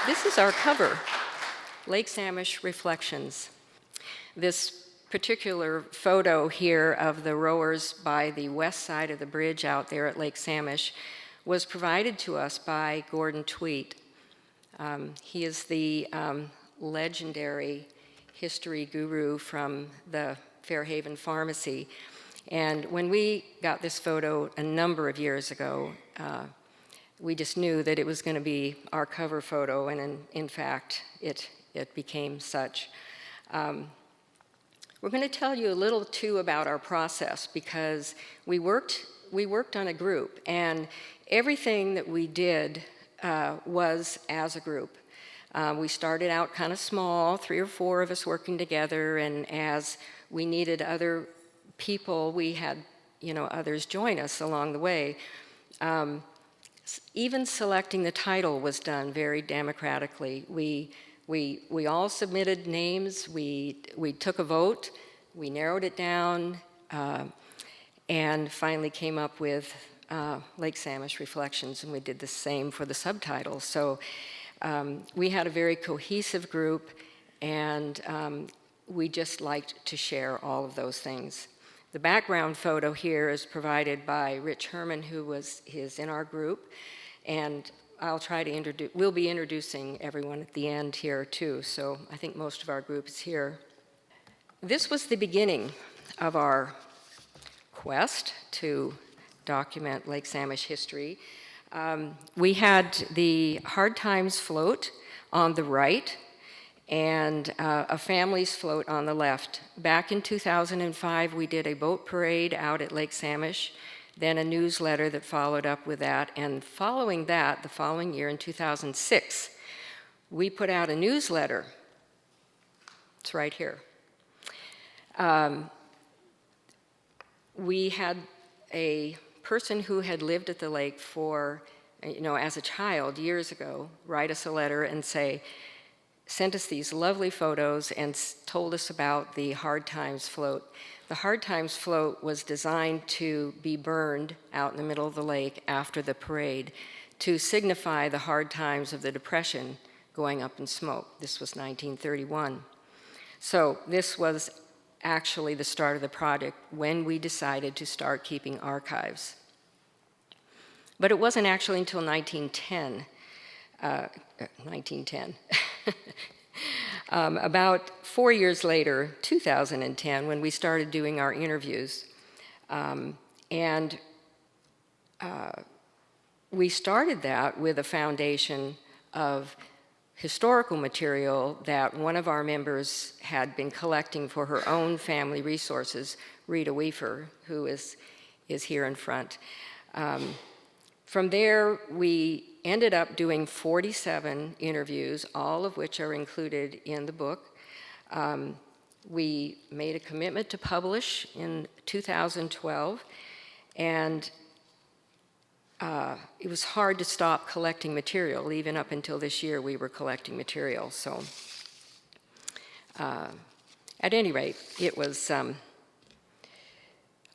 This is our cover, Lake Samish Reflections. This particular photo here of the rowers by the west side of the bridge out there at Lake Samish was provided to us by Gordon Tweet. He is the legendary history guru from the Fairhaven Pharmacy. And when we got this photo a number of years ago, we just knew that it was going to be our cover photo, and in fact, it became such. We're going to tell you a little too about our process, because we worked on a group, and everything that we did was as a group. We started out kind of small, 3 or 4 of us working together, and as we needed other people, we had others join us along the way. Even selecting the title was done very democratically. We all submitted names, we took a vote, we narrowed it down, and finally came up with Lake Samish Reflections, and we did the same for the subtitles. So we had a very cohesive group, and we just liked to share all of those things. The background photo here is provided by Rich Herman, who is in our group, and we'll be introducing everyone at the end here too, so I think most of our group is here. This was the beginning of our quest to document Lake Samish history. We had the Hard Times float on the right, and a family's float on the left. Back in 2005, we did a boat parade out at Lake Samish, then a newsletter that followed up with that, and following that, the following year in 2006, we put out a newsletter. It's right here. We had a person who had lived at the lake for, as a child years ago, write us a letter and sent us these lovely photos and told us about the Hard Times float. The Hard Times float was designed to be burned out in the middle of the lake after the parade to signify the hard times of the Depression going up in smoke. This was 1931. So this was actually the start of the project when we decided to start keeping archives. But it wasn't actually until 1910, about 4 years later, 2010, when we started doing our interviews. We started that with a foundation of historical material that one of our members had been collecting for her own family resources, Rita Weafer, who is here in front. From there, we ended up doing 47 interviews, all of which are included in the book. We made a commitment to publish in 2012, and it was hard to stop collecting material. Even up until this year, we were collecting material. So at any rate, it was a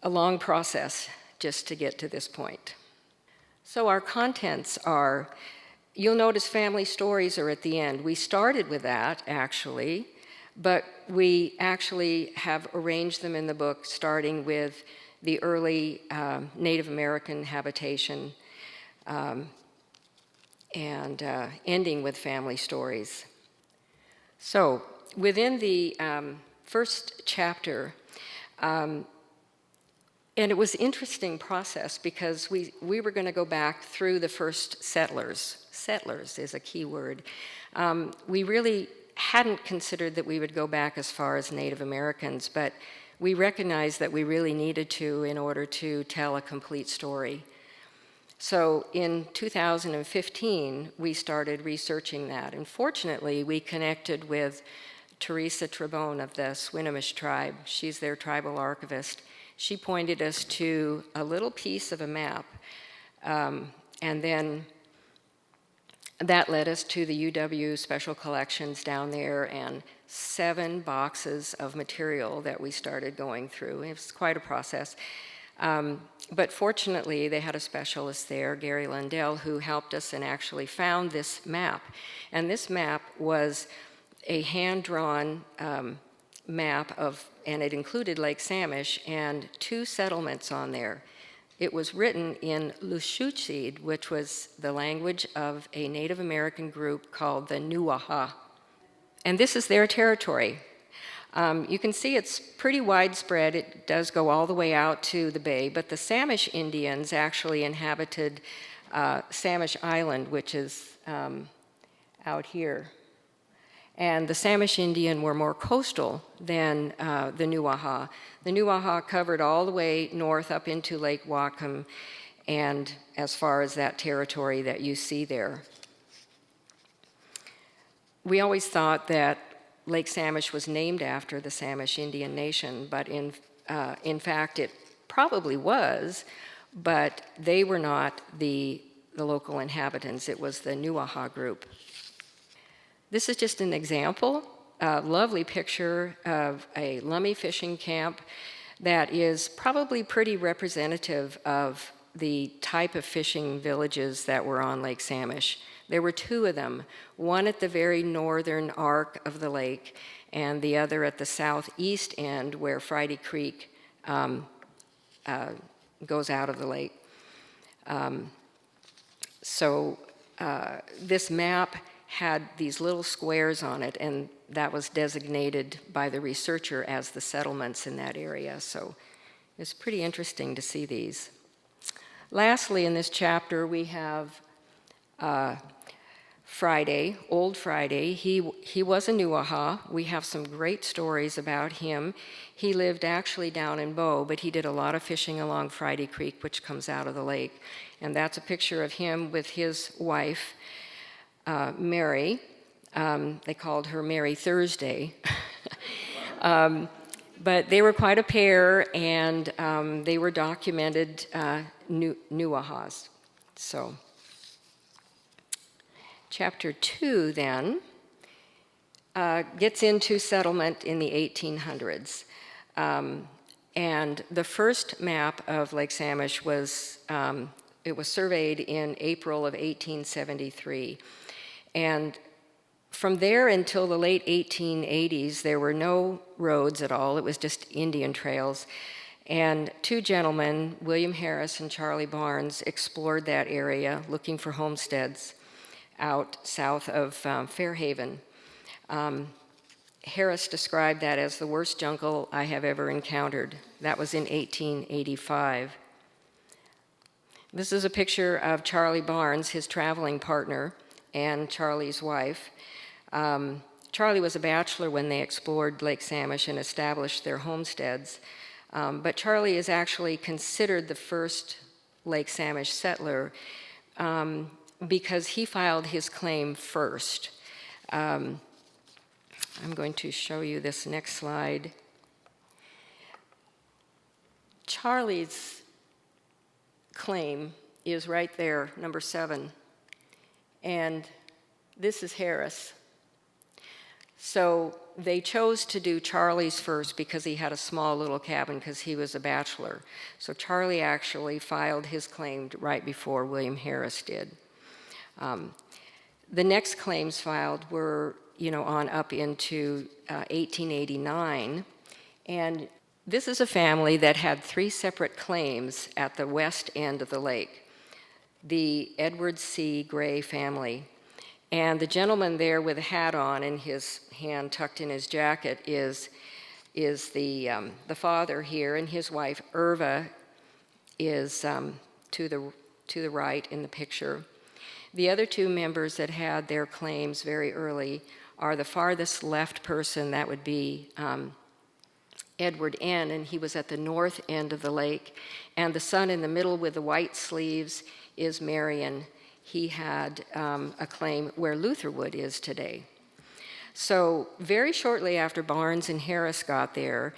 long process just to get to this point. So our contents are, you'll notice family stories are at the end. We started with that, actually, but we actually have arranged them in the book, starting with the early Native American habitation and ending with family stories. So within the first chapter, and it was an interesting process because we were going to go back through the first settlers. Settlers is a key word. We really hadn't considered that we would go back as far as Native Americans, but we recognized that we really needed to in order to tell a complete story. So in 2015, we started researching that. And fortunately, we connected with Teresa Trebone of the Swinomish tribe. She's their tribal archivist. She pointed us to a little piece of a map, and then that led us to the UW Special Collections down there and 7 boxes of material that we started going through. It was quite a process. But fortunately, they had a specialist there, Gary Lundell, who helped us and actually found this map. And this map was a hand-drawn map of, and it included Lake Samish and 2 settlements on there. It was written in Lushootseed, which was the language of a Native American group called the Nuaha. And this is their territory. You can see it's pretty widespread. It does go all the way out to the bay, but the Samish Indians actually inhabited Samish Island, which is out here. And the Samish Indian were more coastal than the Nuaha. The Nuaha covered all the way north up into Lake Whatcom and as far as that territory that you see there. We always thought that Lake Samish was named after the Samish Indian Nation, but in fact it probably was, but they were not the local inhabitants. It was the Nuaha group. This is just an example, a lovely picture of a lummi fishing camp that is probably pretty representative of the type of fishing villages that were on Lake Samish. There were 2 of them, one at the very northern arc of the lake and the other at the southeast end where Friday Creek goes out of the lake. This map had these little squares on it, and that was designated by the researcher as the settlements in that area. So it's pretty interesting to see these. Lastly, in this chapter, we have Friday, Old Friday. He was a Nuaha. We have some great stories about him. He lived actually down in Bow, but he did a lot of fishing along Friday Creek, which comes out of the lake. And that's a picture of him with his wife, Mary. They called her Mary Thursday. But they were quite a pair, and they were documented Nuahas. So, chapter 2 then gets into settlement in the 1800s. And the first map of Lake Samish was, it was surveyed in April of 1873. And from there until the late 1880s, there were no roads at all. It was just Indian trails. And 2 gentlemen, William Harris and Charlie Barnes, explored that area looking for homesteads out south of Fairhaven. Harris described that as the worst jungle I have ever encountered. That was in 1885. This is a picture of Charlie Barnes, his traveling partner, and Charlie's wife. Charlie was a bachelor when they explored Lake Samish and established their homesteads, but Charlie is actually considered the first Lake Samish settler because he filed his claim first. I'm going to show you this next slide. Charlie's claim is right there, number 7. And this is Harris. So they chose to do Charlie's first because he had a small little cabin because he was a bachelor. So Charlie actually filed his claim right before William Harris did. The next claims filed were, on up into 1889. And this is a family that had 3 separate claims at the west end of the lake. The Edward C. Gray family. And the gentleman there with a hat on and his hand tucked in his jacket is the father here, and his wife, Irva, is to the right in the picture. The other 2 members that had their claims very early are the farthest left person, that would be Edward N., and he was at the north end of the lake. And the son in the middle with the white sleeves is Marion. He had a claim where Lutherwood is today. So very shortly after Barnes and Harris got there,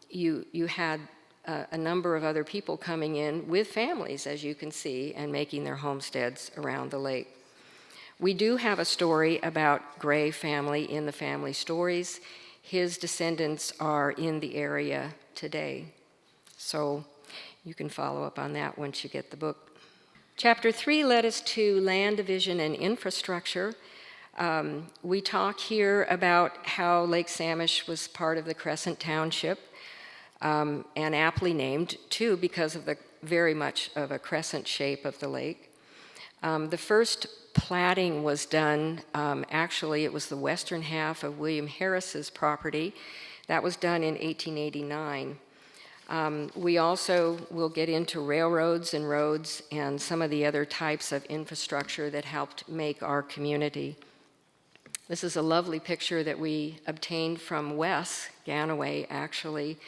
you had a number of other people coming in with families, as you can see, and making their homesteads around the lake. We do have a story about Gray family in the family stories. His descendants are in the area today. So you can follow up on that once you get the book. Chapter 3 led us to land division and infrastructure. We talk here about how Lake Samish was part of the Crescent Township, and aptly named, too, because of the very much of a crescent shape of the lake. The first platting was done, actually it was the western half of William Harris's property. That was done in 1889. We also will get into railroads and roads and some of the other types of infrastructure that helped make our community. This is a lovely picture that we obtained from Wes Ganaway, actually.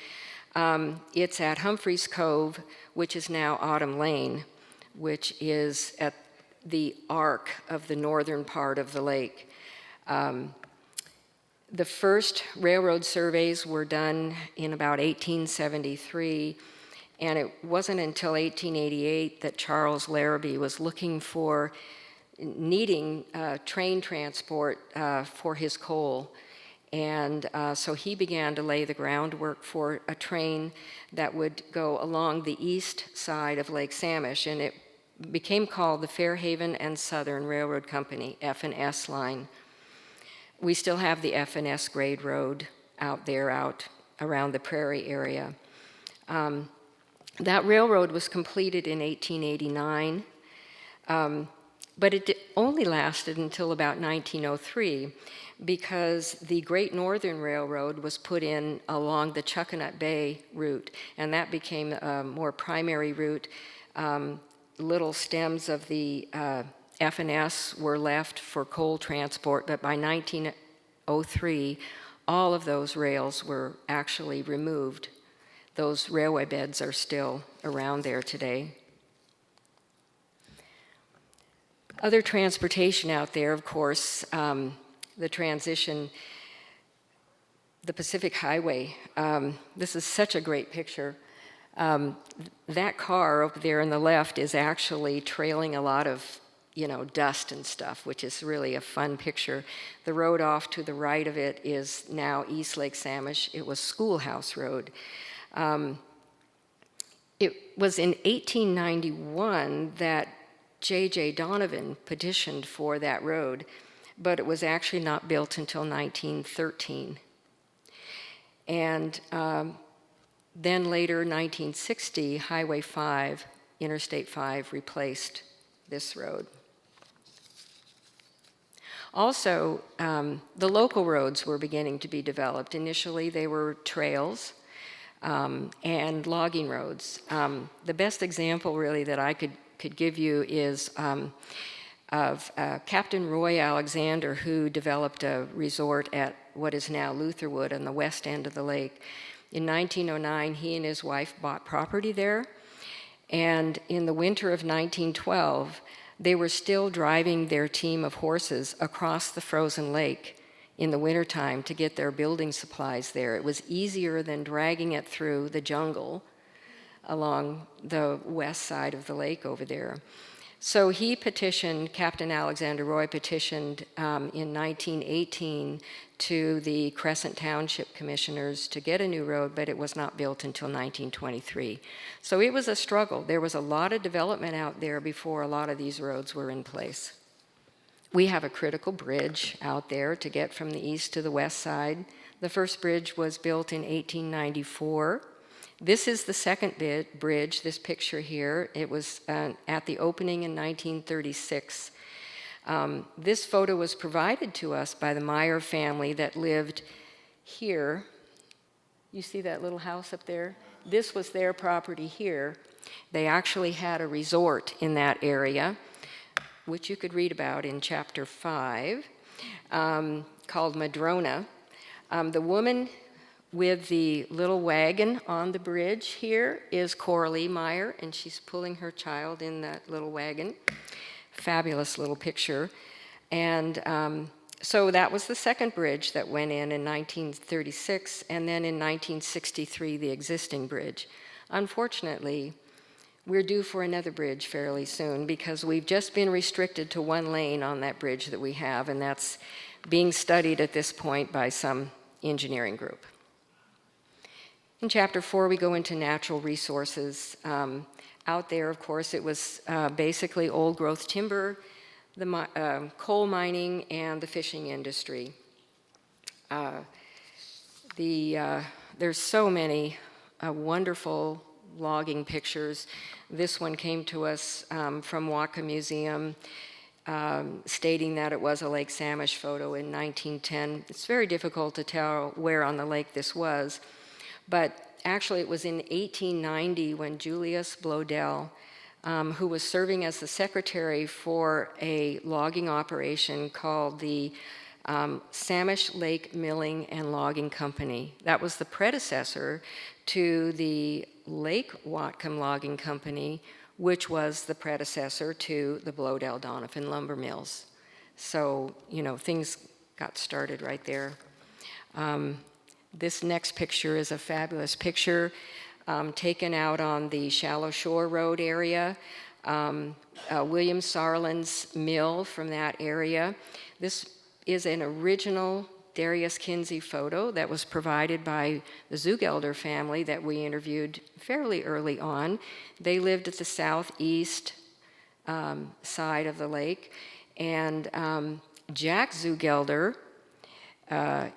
It's at Humphreys Cove, which is now Autumn Lane, which is at the arc of the northern part of the lake. The first railroad surveys were done in about 1873, and it wasn't until 1888 that Charles Larrabee was needing train transport for his coal. And so he began to lay the groundwork for a train that would go along the east side of Lake Samish, and it became called the Fairhaven and Southern Railroad Company, F&S line. We still have the F&S grade road out there, out around the Prairie area. That railroad was completed in 1889, but it only lasted until about 1903 because the Great Northern Railroad was put in along the Chuckanut Bay route, and that became a more primary route. Little stems of the F&S were left for coal transport, but by 1903, all of those rails were actually removed. Those railway beds are still around there today. Other transportation out there, of course, the transition, the Pacific Highway. This is such a great picture. That car over there on the left is actually trailing a lot of dust and stuff, which is really a fun picture. The road off to the right of it is now East Lake Samish. It was Schoolhouse Road. It was in 1891 that J.J. Donovan petitioned for that road, but it was actually not built until 1913. And then later, 1960, Highway 5, Interstate 5, replaced this road. Also, the local roads were beginning to be developed. Initially, they were trails and logging roads. The best example, really, that I could give you is of Captain Roy Alexander, who developed a resort at what is now Lutherwood on the west end of the lake. In 1909, he and his wife bought property there, and in the winter of 1912, they were still driving their team of horses across the frozen lake in the wintertime to get their building supplies there. It was easier than dragging it through the jungle along the west side of the lake over there. So he petitioned, Captain Alexander Roy petitioned in 1918 to the Crescent Township Commissioners to get a new road, but it was not built until 1923. So it was a struggle. There was a lot of development out there before a lot of these roads were in place. We have a critical bridge out there to get from the east to the west side. The first bridge was built in 1894. This is the second bridge, this picture here. It was at the opening in 1936. This photo was provided to us by the Meyer family that lived here. You see that little house up there? This was their property here. They actually had a resort in that area, which you could read about in chapter 5, called Madrona. The woman with the little wagon on the bridge here is Coralie Meyer, and she's pulling her child in that little wagon. Fabulous little picture. And so that was the second bridge that went in 1936, and then in 1963, the existing bridge. Unfortunately, we're due for another bridge fairly soon because we've just been restricted to one lane on that bridge that we have, and that's being studied at this point by some engineering group. In Chapter 4, we go into natural resources. Out there, of course, it was basically old-growth timber, the coal mining, and the fishing industry. There's so many wonderful logging pictures. This one came to us from Whatcom Museum, stating that it was a Lake Samish photo in 1910. It's very difficult to tell where on the lake this was, but actually it was in 1890 when Julius Blodell, who was serving as the secretary for a logging operation called the Samish Lake Milling and Logging Company. That was the predecessor to the Lake Whatcom Logging Company, which was the predecessor to the Blodell-Donovan lumber mills. So, things got started right there. This next picture is a fabulous picture taken out on the Shallow Shore Road area. William Sarlin's mill from that area. This is an original Darius Kinsey photo that was provided by the Zugelder family that we interviewed fairly early on. They lived at the southeast side of the lake, and Jack Zugelder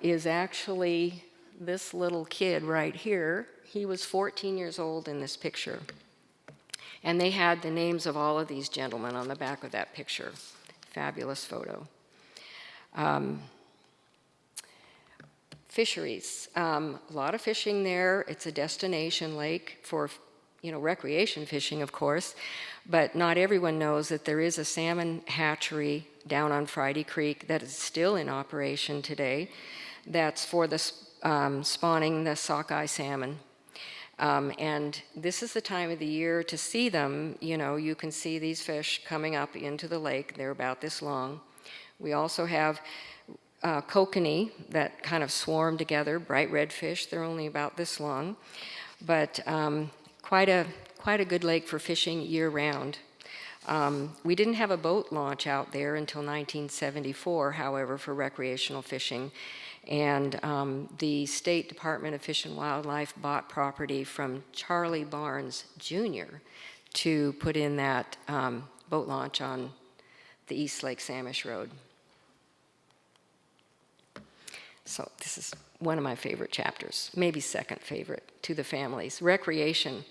is actually this little kid right here. He was 14 years old in this picture. And they had the names of all of these gentlemen on the back of that picture. Fabulous photo. Fisheries. A lot of fishing there. It's a destination lake for, recreation fishing, of course. But not everyone knows that there is a salmon hatchery down on Friday Creek that is still in operation today. That's for the spawning the sockeye salmon. And this is the time of the year to see them. You can see these fish coming up into the lake. They're about this long. We also have kokanee that kind of swarm together, bright red fish. They're only about this long, but quite a good lake for fishing year-round. We didn't have a boat launch out there until 1974, however, for recreational fishing. And the State Department of Fish and Wildlife bought property from Charlie Barnes, Jr. to put in that boat launch on the East Lake Samish Road. So this is one of my favorite chapters, maybe second favorite to the families. Recreation.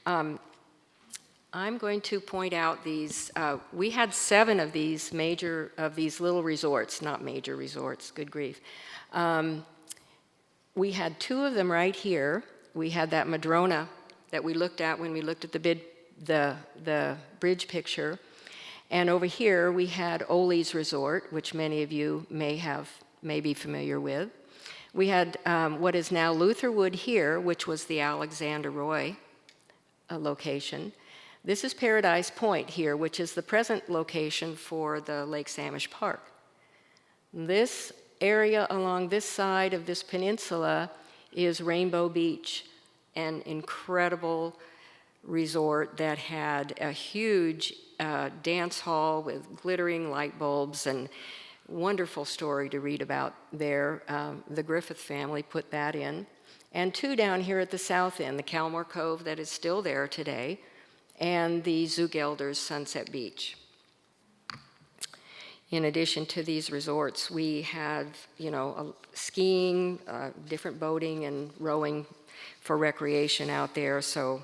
I'm going to point out these. We had 7 of these little resorts, not major resorts, good grief. We had 2 of them right here. We had that Madrona that we looked at when we looked at the bridge picture. And over here we had Ole's Resort, which many of you may be familiar with. We had what is now Lutherwood here, which was the Alexander Roy location. This is Paradise Point here, which is the present location for the Lake Samish Park. This area along this side of this peninsula is Rainbow Beach, an incredible resort that had a huge dance hall with glittering light bulbs, and wonderful story to read about there. The Griffith family put that in. And 2 down here at the south end, the Calmore Cove that is still there today, and the Zugelder's Sunset Beach. In addition to these resorts, we had, skiing, different boating and rowing for recreation out there. So,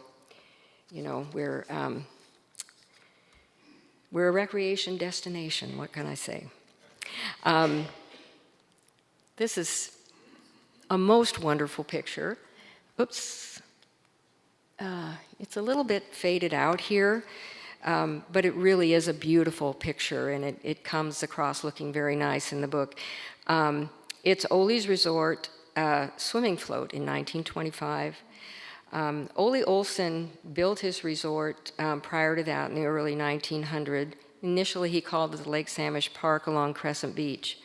we're a recreation destination. What can I say? This is a most wonderful picture. Oops. It's a little bit faded out here. But it really is a beautiful picture, and it comes across looking very nice in the book. It's Ole's Resort swimming float in 1925. Ole Olson built his resort prior to that in the early 1900s. Initially, he called it the Lake Samish Park along Crescent Beach.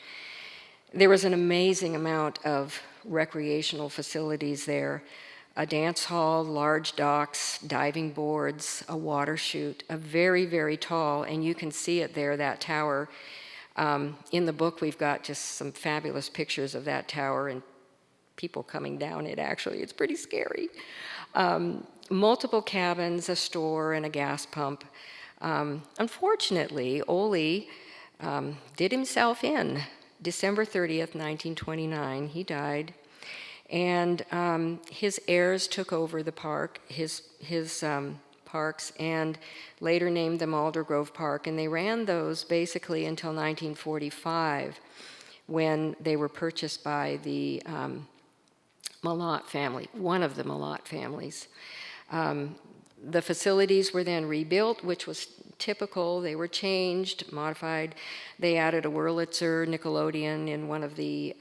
There was an amazing amount of recreational facilities there. A dance hall, large docks, diving boards, a water chute, a very, very tall, and you can see it there, that tower. In the book, we've got just some fabulous pictures of that tower and people coming down it, actually. It's pretty scary. Multiple cabins, a store, and a gas pump. Unfortunately, Ole did himself in. December 30th, 1929, he died. And his heirs took over the park, his parks, and later named them Aldergrove Park. And they ran those basically until 1945, when they were purchased by the Malott family, one of the Malott families. The facilities were then rebuilt, which was typical. They were changed, modified. They added a Wurlitzer Nickelodeon in one of the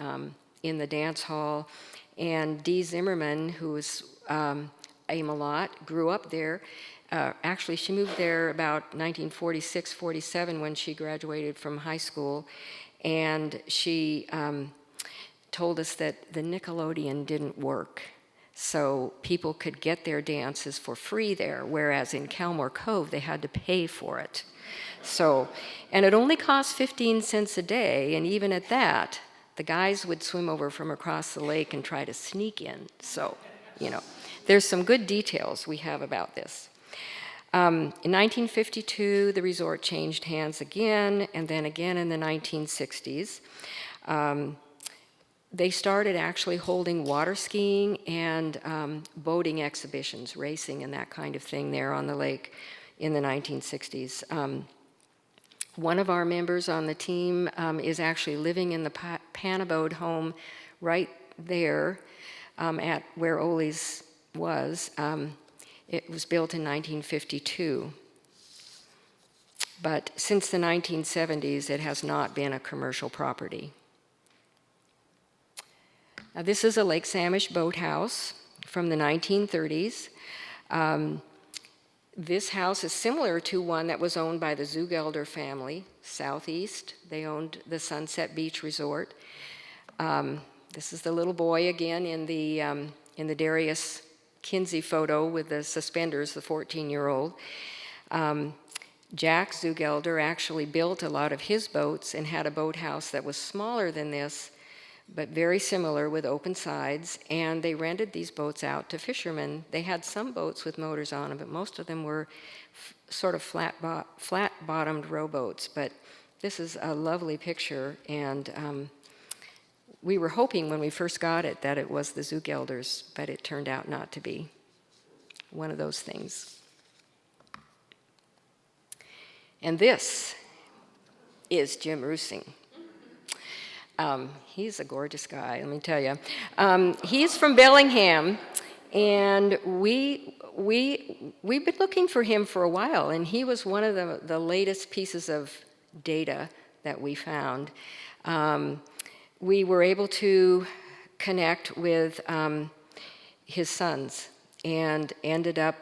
in the dance hall. And Dee Zimmerman, who was a Malott, grew up there. Actually, she moved there about 1946-47 when she graduated from high school. And she told us that the Nickelodeon didn't work. So people could get their dances for free there, whereas in Calmore Cove, they had to pay for it. So, and it only cost 15 cents a day, and even at that, the guys would swim over from across the lake and try to sneak in. So, you know, there's some good details we have about this. In 1952, the resort changed hands again, and then again in the 1960s. They started actually holding water skiing and boating exhibitions, racing and that kind of thing there on the lake in the 1960s. One of our members on the team is actually living in the Panabode home right there at where Ole's was. It was built in 1952. But since the 1970s, it has not been a commercial property. Now, this is a Lake Samish boathouse from the 1930s. This house is similar to one that was owned by the Zugelder family, southeast. They owned the Sunset Beach Resort. This is the little boy again in the Darius Kinsey photo with the suspenders, the 14-year-old. Jack Zugelder actually built a lot of his boats and had a boathouse that was smaller than this, but very similar with open sides, and they rented these boats out to fishermen. They had some boats with motors on them, but most of them were sort of flat-bottomed rowboats. But this is a lovely picture, and we were hoping when we first got it that it was the Zugelders, but it turned out not to be. One of those things. And this is Jim Rusing. He's a gorgeous guy, let me tell you. He's from Bellingham, and we've been looking for him for a while, and he was one of the latest pieces of data that we found. We were able to connect with his sons and ended up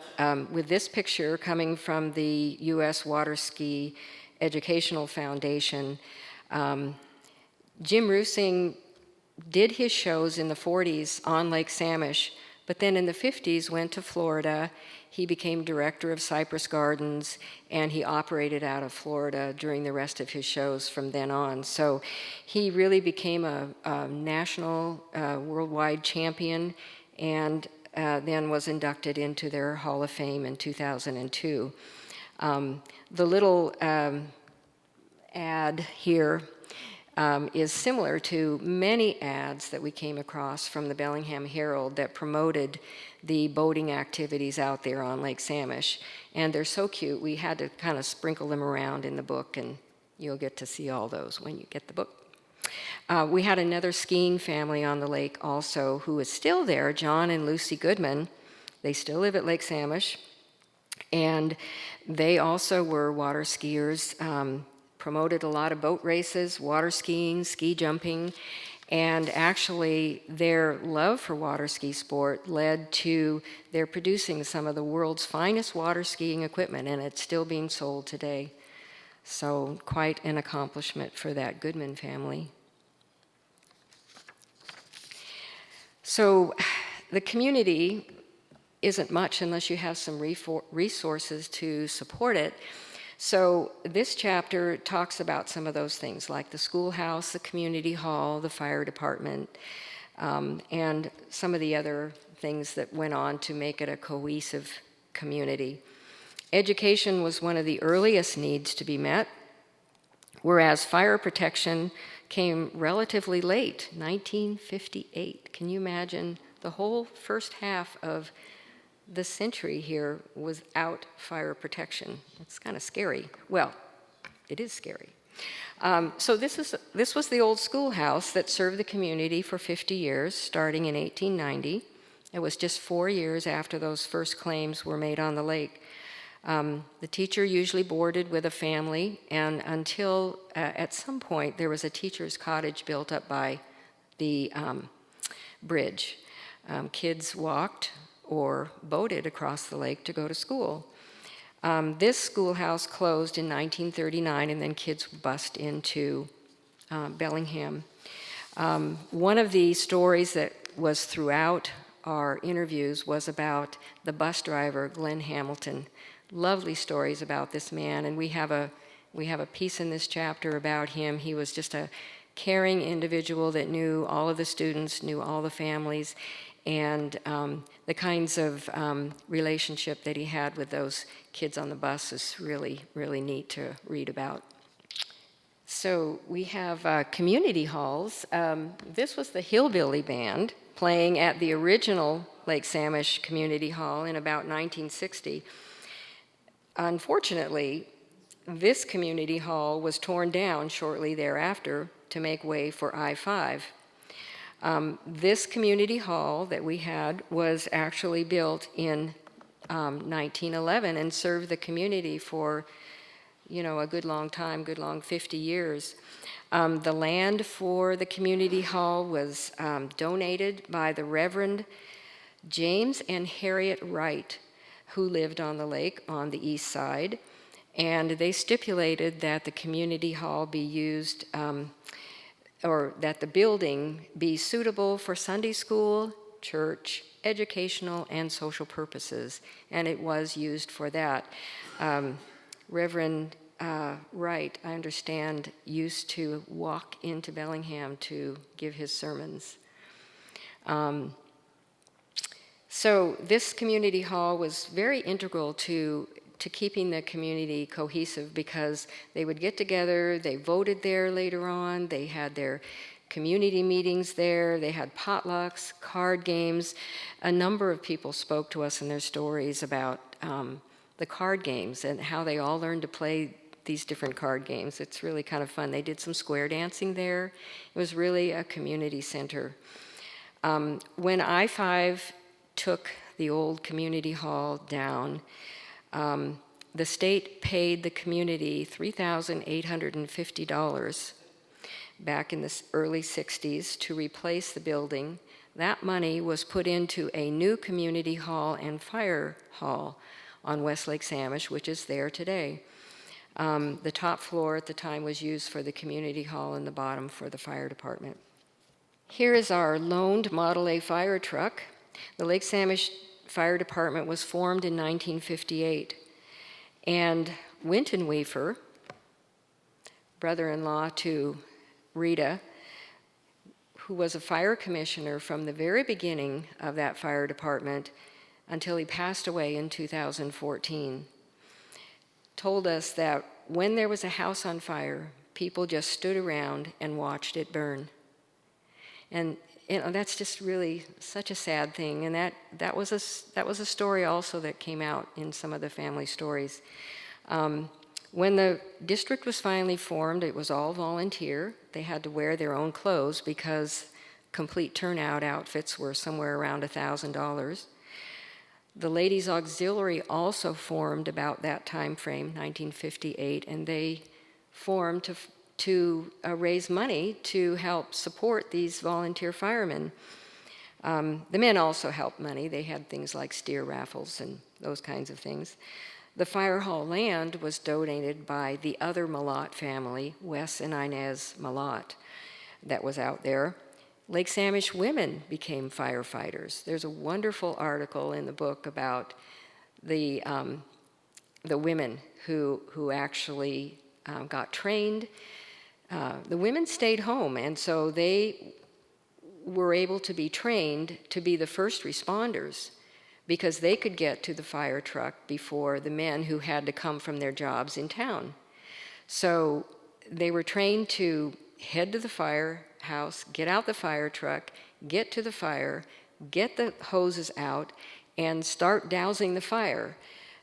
with this picture coming from the U.S. Water Ski Educational Foundation. Jim Rusing did his shows in the 40s on Lake Samish, but then in the 50s went to Florida. He became director of Cypress Gardens, and he operated out of Florida during the rest of his shows from then on. So he really became a national, worldwide champion, and then was inducted into their Hall of Fame in 2002. The little ad here is similar to many ads that we came across from the Bellingham Herald that promoted the boating activities out there on Lake Samish. And they're so cute, we had to kind of sprinkle them around in the book, and you'll get to see all those when you get the book. We had another skiing family on the lake also who is still there, John and Lucy Goodman. They still live at Lake Samish, and they also were water skiers, promoted a lot of boat races, water skiing, ski jumping, and actually their love for water ski sport led to their producing some of the world's finest water skiing equipment, and it's still being sold today. So quite an accomplishment for that Goodman family. So the community isn't much unless you have some resources to support it. So this chapter talks about some of those things, like the schoolhouse, the community hall, the fire department, and some of the other things that went on to make it a cohesive community. Education was one of the earliest needs to be met, whereas fire protection came relatively late, 1958. Can you imagine? The whole first half of the century here without fire protection. It's kind of scary. Well, it is scary. So this was the old schoolhouse that served the community for 50 years, starting in 1890. It was just 4 years after those first claims were made on the lake. The teacher usually boarded with a family, and until at some point there was a teacher's cottage built up by the bridge. Kids walked or boated across the lake to go to school. This schoolhouse closed in 1939, and then kids bussed into Bellingham. One of the stories that was throughout our interviews was about the bus driver, Glenn Hamilton. Lovely stories about this man, and we have a piece in this chapter about him. He was just a caring individual that knew all of the students, knew all the families, and the kinds of relationship that he had with those kids on the bus is really, really neat to read about. So we have community halls. This was the Hillbilly Band playing at the original Lake Samish Community Hall in about 1960. Unfortunately, this community hall was torn down shortly thereafter to make way for I-5. This community hall that we had was actually built in 1911 and served the community for, a good long time, good long 50 years. The land for the community hall was donated by the Reverend James and Harriet Wright, who lived on the lake on the east side, and they stipulated that the community hall be used or that the building be suitable for Sunday school, church, educational, and social purposes, and it was used for that. Reverend Wright, I understand, used to walk into Bellingham to give his sermons. So this community hall was very integral to keeping the community cohesive, because they would get together, they voted there later on, they had their community meetings there, they had potlucks, card games. A number of people spoke to us in their stories about the card games and how they all learned to play these different card games. It's really kind of fun. They did some square dancing there. It was really a community center. When I-5 took the old community hall down, the state paid the community $3,850 back in the early 60s to replace the building. That money was put into a new community hall and fire hall on West Lake Samish, which is there today. The top floor at the time was used for the community hall and the bottom for the fire department. Here is our loaned Model A fire truck. The Lake Samish Fire Department was formed in 1958, and Winton Weaver, brother-in-law to Rita, who was a fire commissioner from the very beginning of that fire department until he passed away in 2014, told us that when there was a house on fire, people just stood around and watched it burn. And that's just really such a sad thing, and that was a story also that came out in some of the family stories. When the district was finally formed, it was all volunteer. They had to wear their own clothes because complete turnout outfits were somewhere around $1,000. The Ladies Auxiliary also formed about that time frame, 1958, and they formed to raise money to help support these volunteer firemen. The men also helped money. They had things like steer raffles and those kinds of things. The fire hall land was donated by the other Malott family, Wes and Inez Malott, that was out there. Lake Samish women became firefighters. There's a wonderful article in the book about the women who actually got trained. The women stayed home, and so they were able to be trained to be the first responders because they could get to the fire truck before the men who had to come from their jobs in town. So they were trained to head to the firehouse, get out the fire truck, get to the fire, get the hoses out, and start dousing the fire.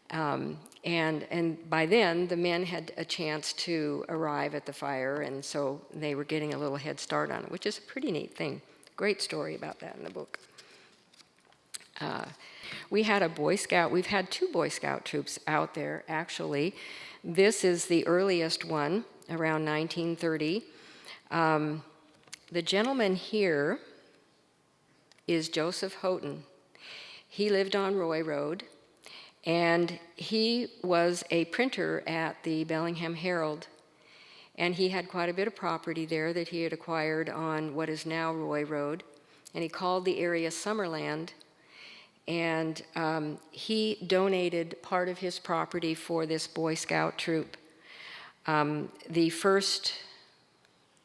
And by then, the men had a chance to arrive at the fire, and so they were getting a little head start on it, which is a pretty neat thing. Great story about that in the book. We had a Boy Scout, we've had 2 Boy Scout troops out there, actually. This is the earliest one, around 1930. The gentleman here is Joseph Houghton. He lived on Roy Road, and he was a printer at the Bellingham Herald. And he had quite a bit of property there that he had acquired on what is now Roy Road. And he called the area Summerland. And he donated part of his property for this Boy Scout troop. The first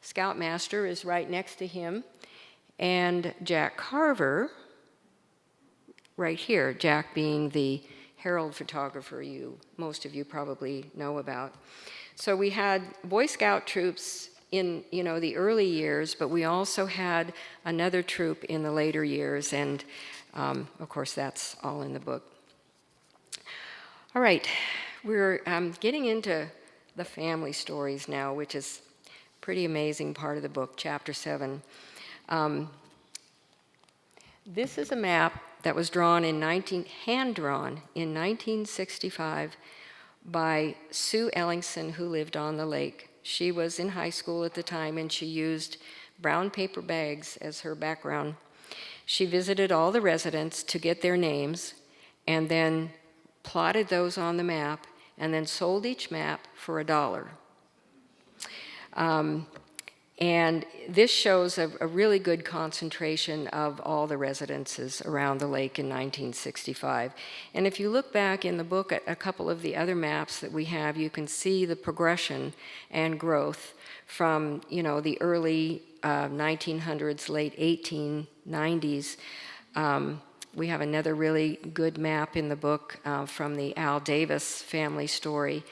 Scoutmaster is right next to him. And Jack Carver, right here, Jack being the Herald photographer most of you probably know about. So we had Boy Scout troops in the early years, but we also had another troop in the later years, and of course that's all in the book. All right, we're getting into the family stories now, which is a pretty amazing part of the book, chapter 7. This is a map that was hand-drawn in 1965 by Sue Ellingson, who lived on the lake. She was in high school at the time, and she used brown paper bags as her background. She visited all the residents to get their names, and then plotted those on the map, and then sold each map for $1. And this shows a really good concentration of all the residences around the lake in 1965. And if you look back in the book at a couple of the other maps that we have, you can see the progression and growth from, the early 1900s, late 1890s. We have another really good map in the book from the Al Davis family story,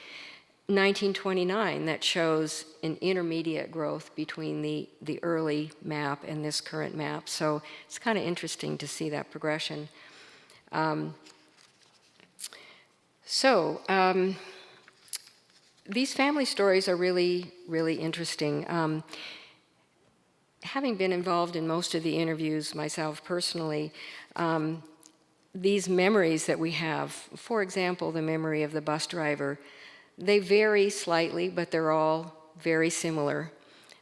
1929, that shows an intermediate growth between the early map and this current map. So it's kind of interesting to see that progression. These family stories are really, really interesting. Having been involved in most of the interviews myself personally, these memories that we have, for example, the memory of the bus driver, they vary slightly, but they're all very similar.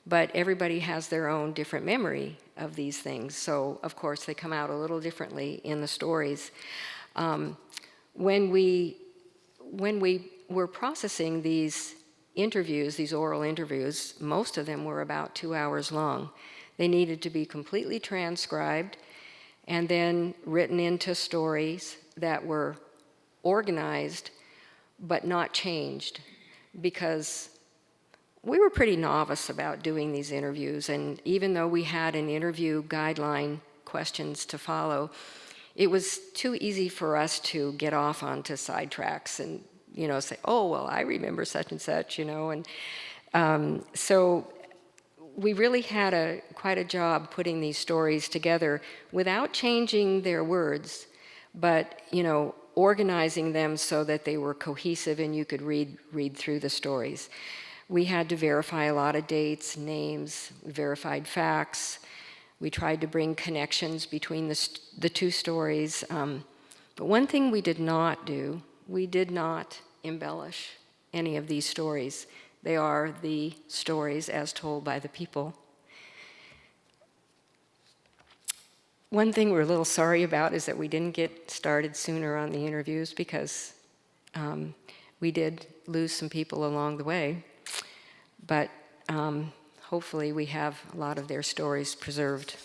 But everybody has their own different memory of these things. So, of course, they come out a little differently in the stories. When we were processing these interviews, these oral interviews, most of them were about 2 hours long. They needed to be completely transcribed and then written into stories that were organized but not changed, because we were pretty novice about doing these interviews, and even though we had an interview guideline questions to follow, it was too easy for us to get off onto sidetracks and say, oh, well, I remember such and such, and so we really had quite a job putting these stories together without changing their words, but organizing them so that they were cohesive and you could read through the stories. We had to verify a lot of dates, names, verified facts. We tried to bring connections between the two stories. But one thing we did not do, we did not embellish any of these stories. They are the stories as told by the people. One thing we're a little sorry about is that we didn't get started sooner on the interviews, because we did lose some people along the way. But hopefully we have a lot of their stories preserved.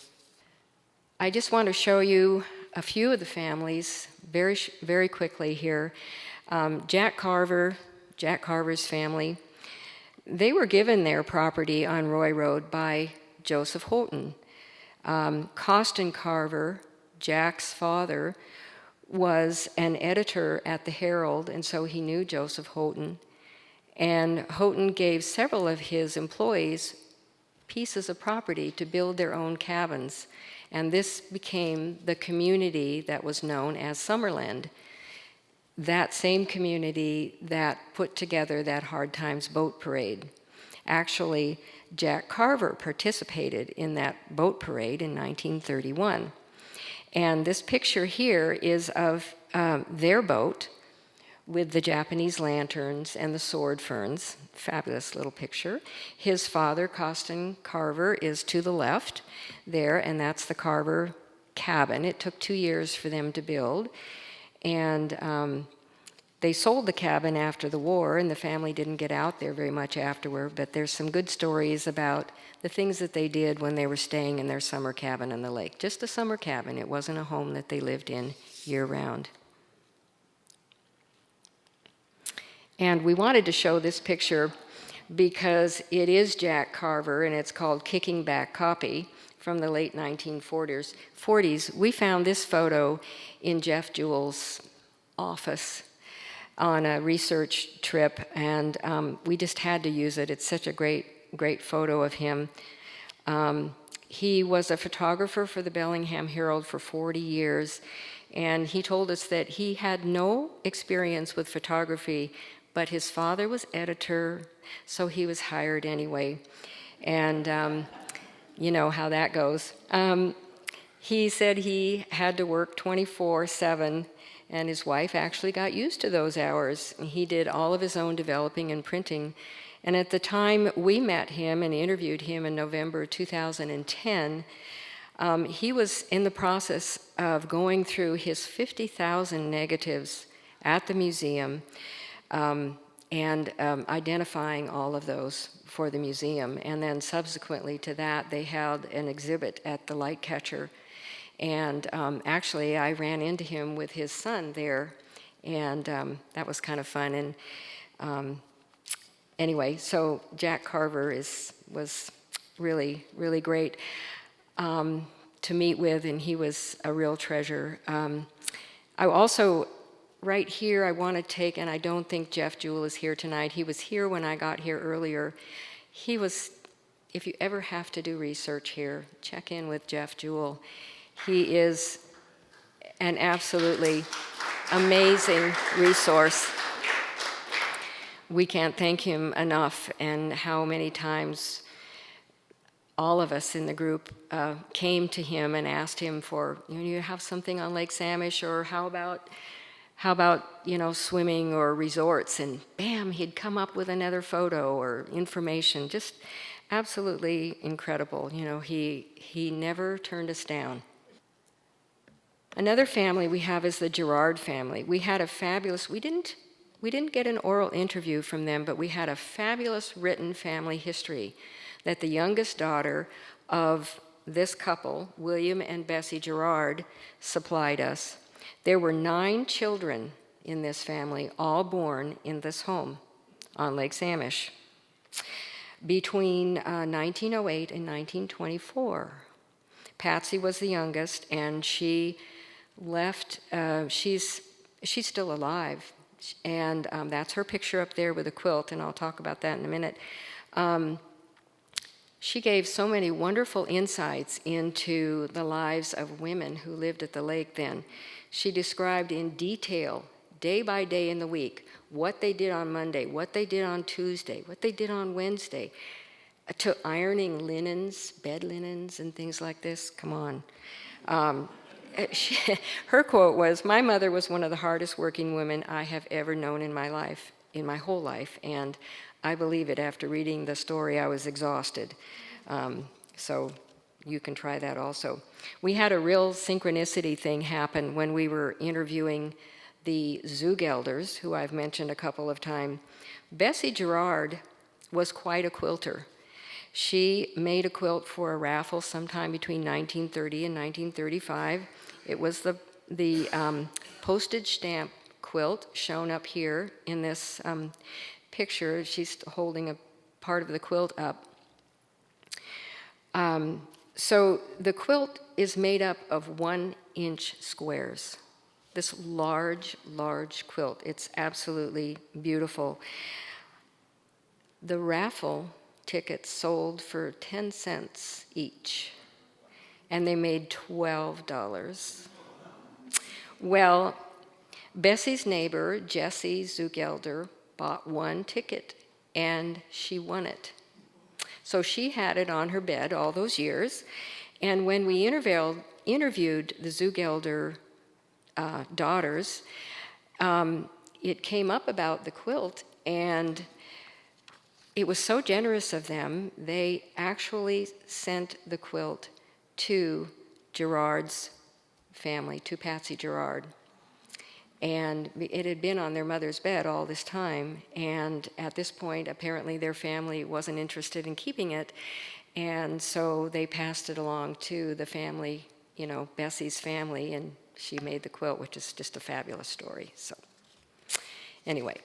I just want to show you a few of the families very, very quickly here. Jack Carver's family, they were given their property on Roy Road by Joseph Houghton. Costin Carver, Jack's father, was an editor at the Herald, and so he knew Joseph Houghton. And Houghton gave several of his employees pieces of property to build their own cabins. And this became the community that was known as Summerland, that same community that put together that Hard Times boat parade. Actually, Jack Carver participated in that boat parade in 1931. And this picture here is of their boat with the Japanese lanterns and the sword ferns. Fabulous little picture. His father, Costin Carver, is to the left there, and that's the Carver cabin. It took 2 years for them to build. And they sold the cabin after the war, and the family didn't get out there very much afterward, but there's some good stories about the things that they did when they were staying in their summer cabin on the lake. Just a summer cabin. It wasn't a home that they lived in year-round. And we wanted to show this picture because it is Jack Carver, and it's called Kicking Back Copy from the late 1940s. We found this photo in Jeff Jewell's office on a research trip, and we just had to use it. It's such a great photo of him. He was a photographer for the Bellingham Herald for 40 years, and he told us that he had no experience with photography, but his father was editor, so he was hired anyway. And you know how that goes. He said he had to work 24/7, and his wife actually got used to those hours. He did all of his own developing and printing. And at the time we met him and interviewed him in November 2010, he was in the process of going through his 50,000 negatives at the museum and identifying all of those for the museum. And then subsequently to that, they held an exhibit at the Lightcatcher. And actually, I ran into him with his son there, and that was kind of fun. And anyway, so Jack Carver was really, really great to meet with, and he was a real treasure. I also, right here, I want to take, and I don't think Jeff Jewell is here tonight. He was here when I got here earlier. He was, if you ever have to do research here, check in with Jeff Jewell. He is an absolutely amazing resource. We can't thank him enough, and how many times all of us in the group came to him and asked him for, you have something on Lake Samish, or how about swimming or resorts, and bam, he'd come up with another photo or information. Just absolutely incredible. He never turned us down. Another family we have is the Gerard family. We had a fabulous, we didn't get an oral interview from them, but we had a fabulous written family history that the youngest daughter of this couple, William and Bessie Gerard, supplied us. There were 9 children in this family, all born in this home on Lake Samish between 1908 and 1924. Patsy was the youngest, and she left, she's still alive, and that's her picture up there with a quilt, and I'll talk about that in a minute. She gave so many wonderful insights into the lives of women who lived at the lake then. She described in detail, day by day in the week, what they did on Monday, what they did on Tuesday, what they did on Wednesday, to ironing linens, bed linens, and things like this. Come on. Her quote was, "My mother was one of the hardest working women I have ever known in my life, in my whole life," and I believe it. After reading the story, I was exhausted. So you can try that also. We had a real synchronicity thing happen when we were interviewing the Zugelders, who I've mentioned a couple of times. Bessie Gerard was quite a quilter. She made a quilt for a raffle sometime between 1930 and 1935. It was the postage stamp quilt shown up here in this picture. She's holding a part of the quilt up. So the quilt is made up of 1-inch squares. This large, large quilt. It's absolutely beautiful. The raffle tickets sold for 10 cents each, and they made $12. Well, Bessie's neighbor, Jessie Zugelder, bought one ticket, and she won it. So she had it on her bed all those years, and when we interviewed the Zugelder daughters, it came up about the quilt, and it was so generous of them, they actually sent the quilt to Gerard's family, to Patsy Gerard. And it had been on their mother's bed all this time, and at this point, apparently their family wasn't interested in keeping it, and so they passed it along to the family, Bessie's family, and she made the quilt, which is just a fabulous story. So anyway,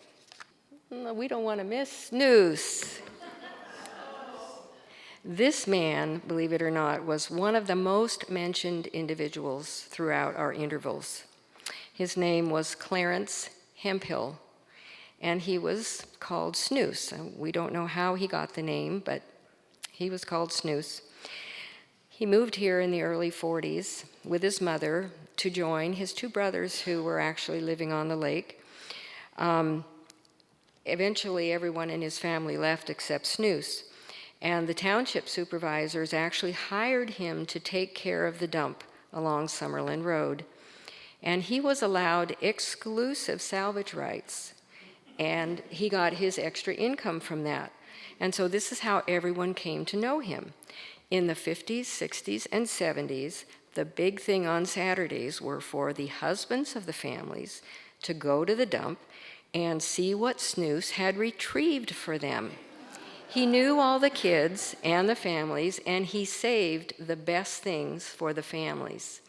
we don't want to miss Snoose. This man, believe it or not, was one of the most mentioned individuals throughout our intervals. His name was Clarence Hempill, and he was called Snoose. We don't know how he got the name, but he was called Snoose. He moved here in the early 40s with his mother to join his two brothers who were actually living on the lake. Eventually, everyone in his family left except Snoose, and the township supervisors actually hired him to take care of the dump along Summerlin Road. And he was allowed exclusive salvage rights, and he got his extra income from that. And so this is how everyone came to know him. In the 50s, 60s, and 70s, the big thing on Saturdays were for the husbands of the families to go to the dump and see what Snoose had retrieved for them. He knew all the kids and the families, and he saved the best things for the families.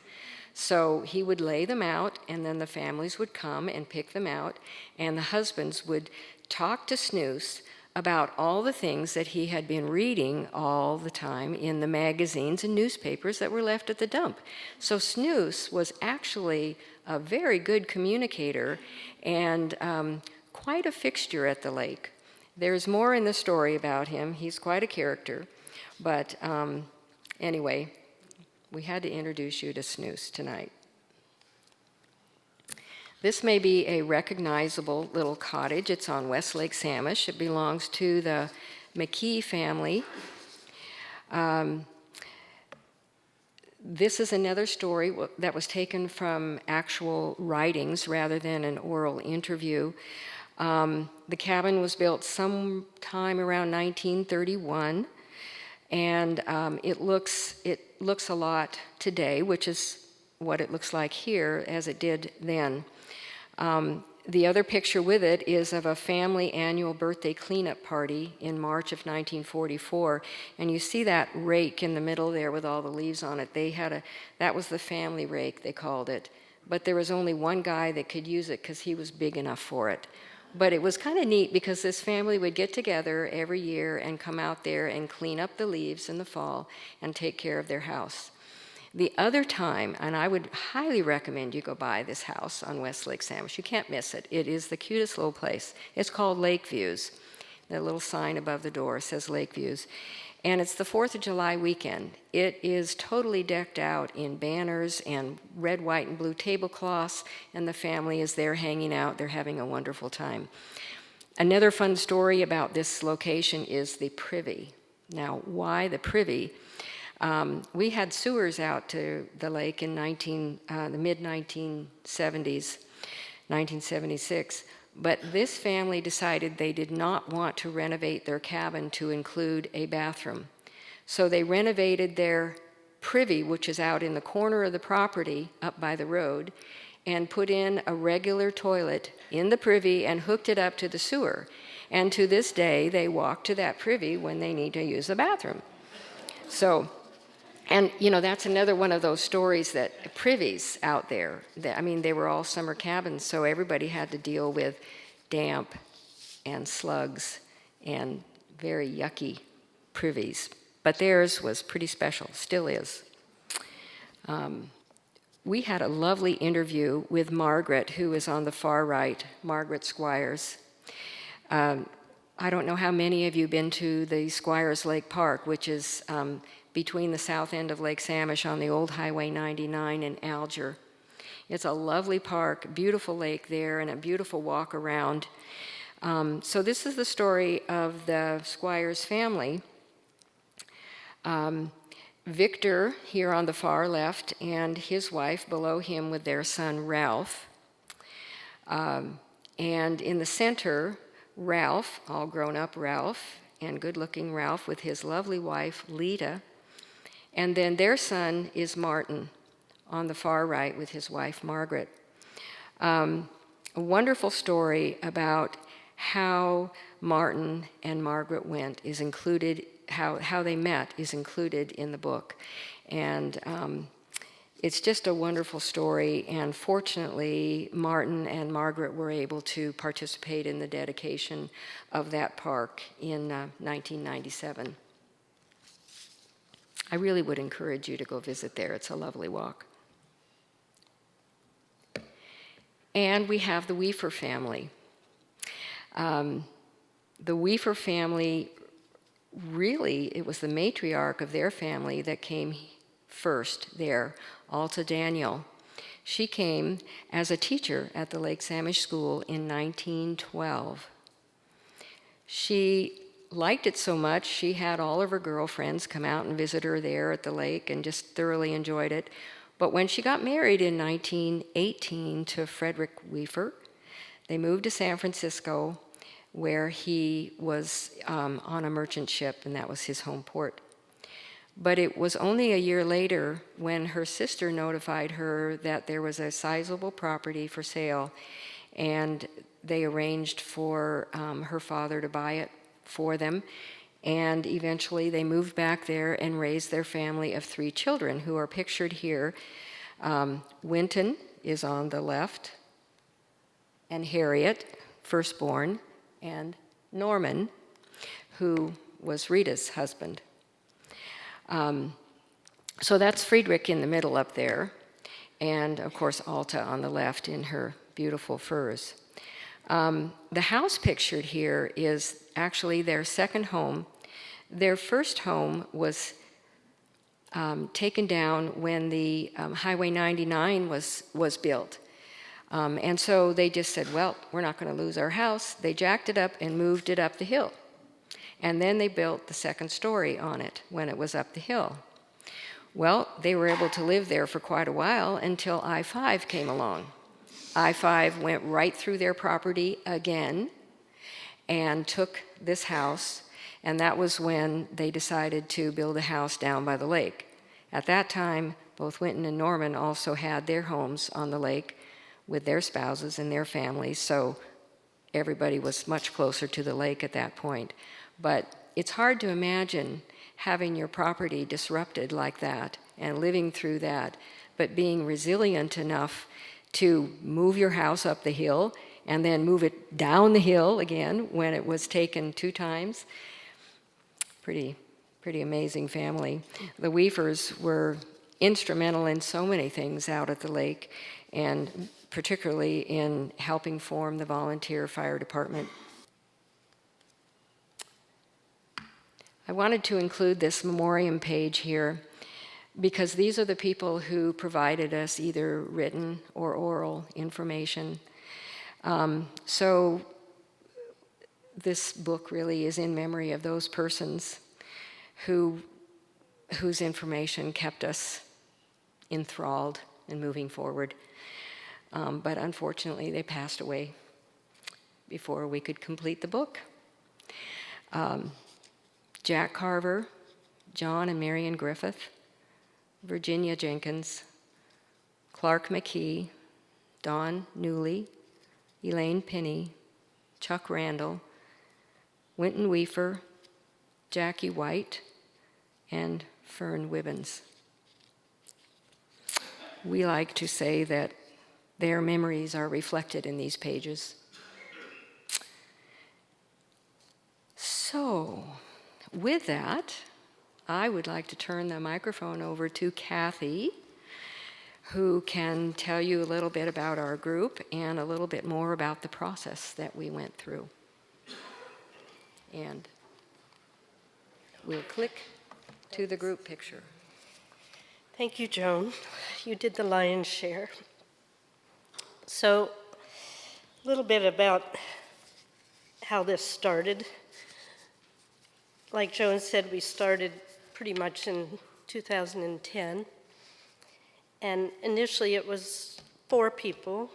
So he would lay them out, and then the families would come and pick them out, and the husbands would talk to Snoose about all the things that he had been reading all the time in the magazines and newspapers that were left at the dump. So Snoose was actually a very good communicator and quite a fixture at the lake. There's more in the story about him. He's quite a character. But anyway, we had to introduce you to Snoose tonight. This may be a recognizable little cottage. It's on West Lake Samish. It belongs to the McKee family. This is another story that was taken from actual writings rather than an oral interview. The cabin was built sometime around 1931. And it looks a lot today, which is what it looks like here as it did then. The other picture with it is of a family annual birthday cleanup party in March of 1944. And you see that rake in the middle there with all the leaves on it. That was the family rake, they called it. But there was only one guy that could use it because he was big enough for it. But it was kind of neat because this family would get together every year and come out there and clean up the leaves in the fall and take care of their house. The other time, and I would highly recommend you go by this house on West Lake Samish. You can't miss it. It is the cutest little place. It's called Lake Views. The little sign above the door says Lake Views. And it's the 4th of July weekend. It is totally decked out in banners and red, white, and blue tablecloths, and the family is there hanging out. They're having a wonderful time. Another fun story about this location is the privy. Now, why the privy? We had sewers out to the lake in the mid-1970s, 1976. But this family decided they did not want to renovate their cabin to include a bathroom. So they renovated their privy, which is out in the corner of the property up by the road, and put in a regular toilet in the privy and hooked it up to the sewer. And to this day, they walk to that privy when they need to use the bathroom. So, and that's another one of those stories that privies out there, they were all summer cabins, so everybody had to deal with damp and slugs and very yucky privies. but theirs was pretty special, still is. We had a lovely interview with Margaret, who is on the far right, Margaret Squires. I don't know how many of you have been to the Squires Lake Park, which is between the south end of Lake Samish on the old Highway 99 and Alger. It's a lovely park, beautiful lake there, and a beautiful walk around. So this is the story of the Squires family. Victor, here on the far left, and his wife below him with their son Ralph. And in the center, Ralph, all grown up Ralph, and good-looking Ralph with his lovely wife, Lita. And then their son is Martin on the far right with his wife, Margaret. A wonderful story about how Martin and Margaret went is included, how they met is included in the book. And it's just a wonderful story, and fortunately, Martin and Margaret were able to participate in the dedication of that park in 1997. I really would encourage you to go visit there. It's a lovely walk. And we have the Weaver family. The Weaver family, really, it was the matriarch of their family that came first there, Alta Daniel. She came as a teacher at the Lake Samish School in 1912. She liked it so much, she had all of her girlfriends come out and visit her there at the lake and just thoroughly enjoyed it. But when she got married in 1918 to Frederick Weaver, they moved to San Francisco, where he was on a merchant ship, and that was his home port. But it was only a year later when her sister notified her that there was a sizable property for sale, and they arranged for her father to buy it for them. And eventually they moved back there and raised their family of 3 children, who are pictured here. Winton is on the left, and Harriet, firstborn, and Norman, who was Rita's husband. So that's Friedrich in the middle up there, and of course Alta on the left in her beautiful furs. The house pictured here is actually their second home. Their first home was taken down when the Highway 99 was built. And so they just said, well, we're not going to lose our house. They jacked it up and moved it up the hill. And then they built the second story on it when it was up the hill. Well, they were able to live there for quite a while until I-5 came along. I-5 went right through their property again and took this house, and that was when they decided to build a house down by the lake. At that time, both Winton and Norman also had their homes on the lake with their spouses and their families, so everybody was much closer to the lake at that point. But it's hard to imagine having your property disrupted like that and living through that, but being resilient enough to move your house up the hill and then move it down the hill again when it was taken 2 times. Pretty amazing family. The Weavers were instrumental in so many things out at the lake, and particularly in helping form the volunteer fire department. I wanted to include this memoriam page here because these are the people who provided us either written or oral information. So this book really is in memory of those persons whose information kept us enthralled and moving forward. But unfortunately, they passed away before we could complete the book. Jack Carver, John and Marion Griffith, Virginia Jenkins, Clark McKee, Don Newley, Elaine Pinney, Chuck Randall, Winton Weaver, Jackie White, and Fern Wibbins. We like to say that their memories are reflected in these pages. So, with that, I would like to turn the microphone over to Kathy, who can tell you a little bit about our group and a little bit more about the process that we went through. And we'll click to the group picture. Thank you, Joan. You did the lion's share. So, a little bit about how this started. Like Joan said, we started pretty much in 2010. And initially it was 4 people: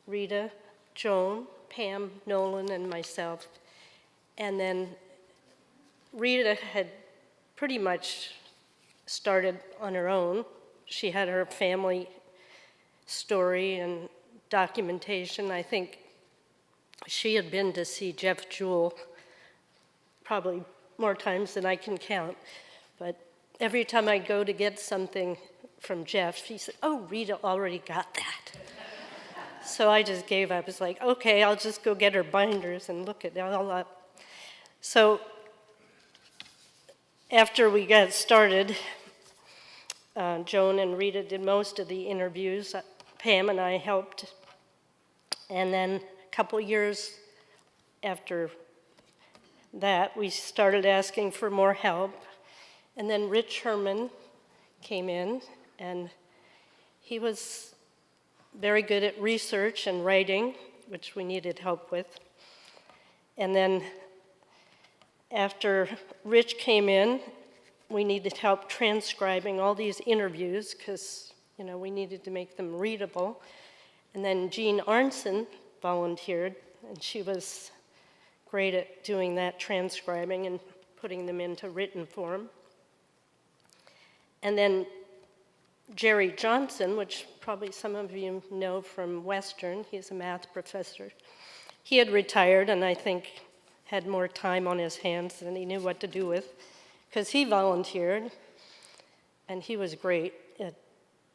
Rita, Joan, Pam, Nolan, and myself. And then Rita had pretty much started on her own. She had her family story and documentation. I think she had been to see Jeff Jewell probably more times than I can count. But every time I go to get something from Jeff, she said, "Oh, Rita already got that." So I just gave up. It's like, okay, I'll just go get her binders and look at it all up. So after we got started, Joan and Rita did most of the interviews. Pam and I helped. And then a couple years after that, we started asking for more help. And then Rich Herman came in, and he was very good at research and writing, which we needed help with. And then after Rich came in, we needed help transcribing all these interviews because, we needed to make them readable. And then Jean Arnson volunteered, and she was great at doing that transcribing and putting them into written form. And then Jerry Johnson, which probably some of you know from Western, he's a math professor. He had retired and I think had more time on his hands than he knew what to do with, because he volunteered, and he was great at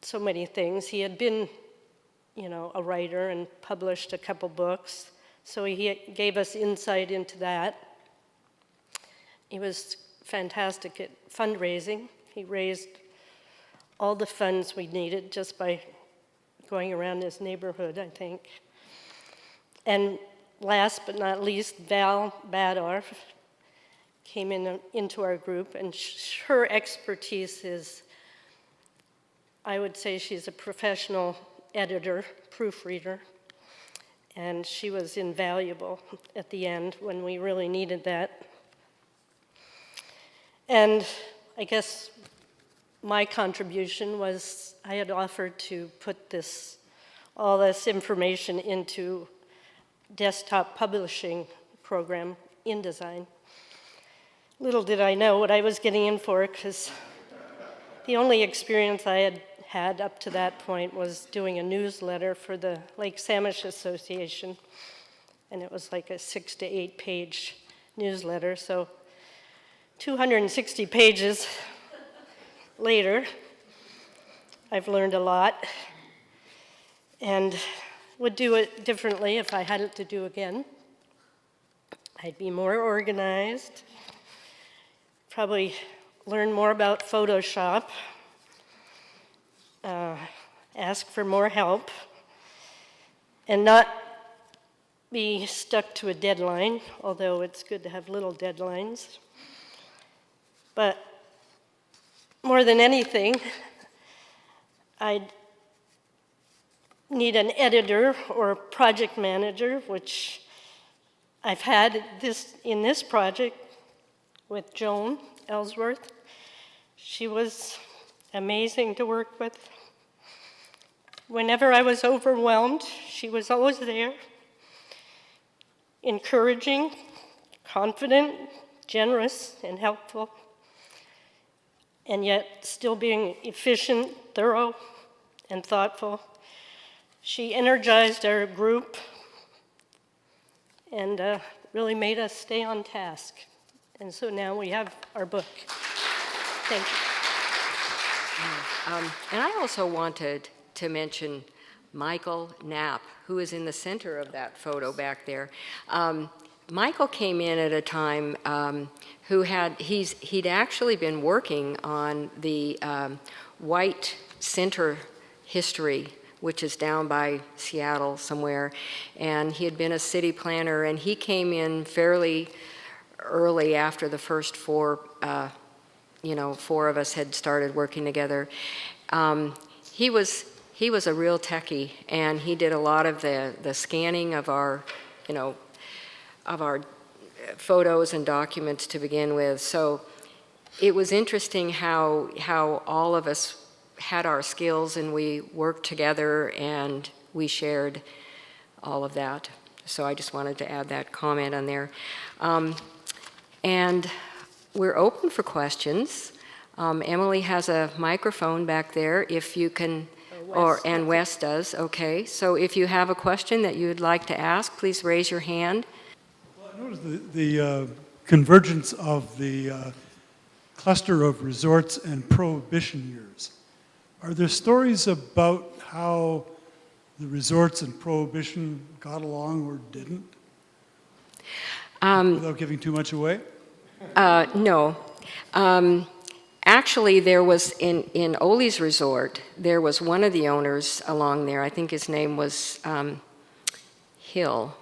so many things. He had been, a writer and published a couple books, so he gave us insight into that. He was fantastic at fundraising. He raised all the funds we needed just by going around his neighborhood, I think. And last but not least, Val Badorf came into our group, and her expertise is, I would say she's a professional editor, proofreader, and she was invaluable at the end when we really needed that. And I guess my contribution was I had offered to put all this information into desktop publishing program, InDesign. Little did I know what I was getting in for, because the only experience I had had up to that point was doing a newsletter for the Lake Samish Association, and it was like a 6 to 8 page newsletter, so 260 pages later, I've learned a lot and would do it differently if I had it to do again. I'd be more organized, probably learn more about Photoshop, ask for more help, and not be stuck to a deadline, although it's good to have little deadlines. But more than anything, I'd need an editor or a project manager, which I've had in this project with Joan Ellsworth. She was amazing to work with. Whenever I was overwhelmed, she was always there, encouraging, confident, generous, and helpful, and yet still being efficient, thorough, and thoughtful. She energized our group and really made us stay on task. And so now we have our book. Thank you. And I also wanted to mention Michael Knapp, who is in the center of that photo back there. Michael came in at a time he'd actually been working on the White Center history, which is down by Seattle somewhere, and he had been a city planner, and he came in fairly early after the first four of us had started working together. He was a real techie, and he did a lot of the scanning of our photos and documents to begin with. So it was interesting how all of us had our skills and we worked together and we shared all of that. So I just wanted to add that comment on there. And we're open for questions. Emily has a microphone back there, if you can, and Wes does, okay. So if you have a question that you would like to ask, please raise your hand. Well, I noticed the convergence of the cluster of resorts and prohibition years. Are there stories about how the resorts and prohibition got along or didn't? Without giving too much away? No. Actually, there was, in Ole's Resort, there was one of the owners along there, I think his name was Hill.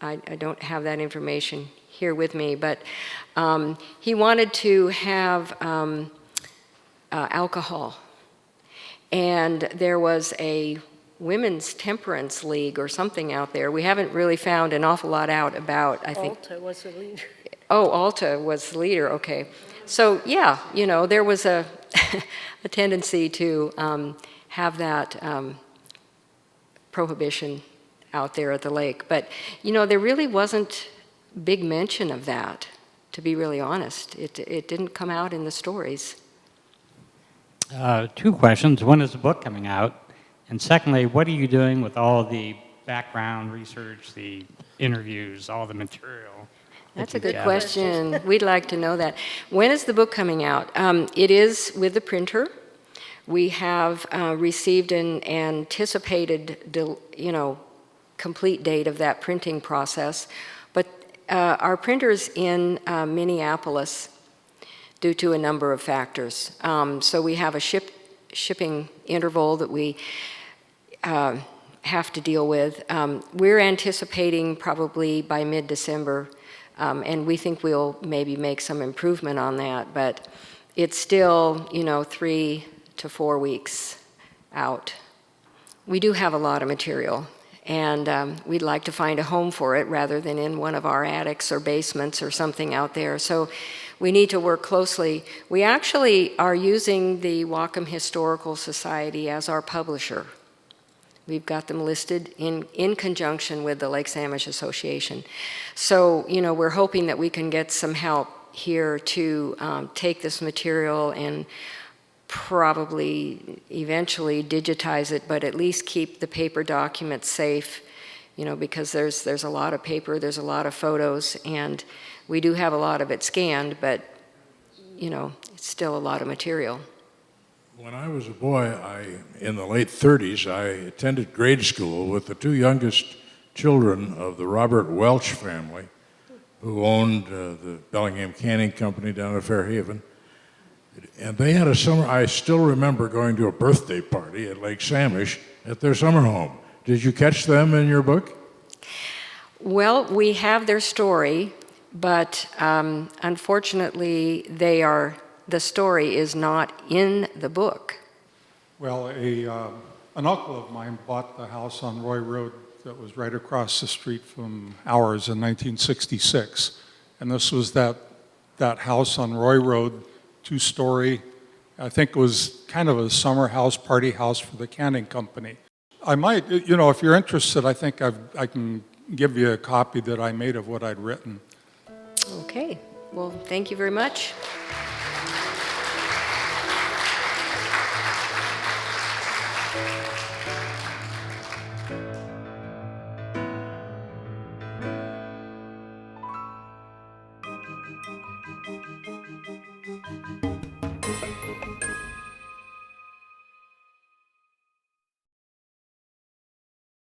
I don't have that information here with me, but he wanted to have alcohol. And there was a women's temperance league or something out there. We haven't really found an awful lot out about, I think. Alta was the leader. Oh, Alta was the leader, okay. So, yeah, there was a tendency to have that prohibition out there at the lake. But, there really wasn't big mention of that, to be really honest. It didn't come out in the stories. Two questions. When is the book coming out? And secondly, what are you doing with all the background research, the interviews, all the material? That's a good question. We'd like to know that. When is the book coming out? It is with the printer. We have received an anticipated, complete date of that printing process. But our printer's in Minneapolis due to a number of factors. So we have a shipping interval that we have to deal with. We're anticipating probably by mid-December, and we think we'll maybe make some improvement on that, but it's still, 3 to 4 weeks out. We do have a lot of material, and we'd like to find a home for it rather than in one of our attics or basements or something out there. So we need to work closely. We actually are using the Whatcom Historical Society as our publisher. We've got them listed in conjunction with the Lake Samish Association. So, we're hoping that we can get some help here to take this material and probably eventually digitize it, but at least keep the paper documents safe, because there's a lot of paper, there's a lot of photos, and we do have a lot of it scanned, but, it's still a lot of material. When I was a boy, in the late 30s, I attended grade school with the two youngest children of the Robert Welch family, who owned the Bellingham Canning Company down at Fairhaven. And they had a summer, I still remember going to a birthday party at Lake Samish at their summer home. Did you catch them in your book? Well, we have their story, but unfortunately, the story is not in the book. Well, an uncle of mine bought the house on Roy Road that was right across the street from ours in 1966. And this was that house on Roy Road, 2-story. I think it was kind of a summer house, party house for the canning company. I might, if you're interested, I think I can give you a copy that I made of what I'd written. Okay. Well, thank you very much.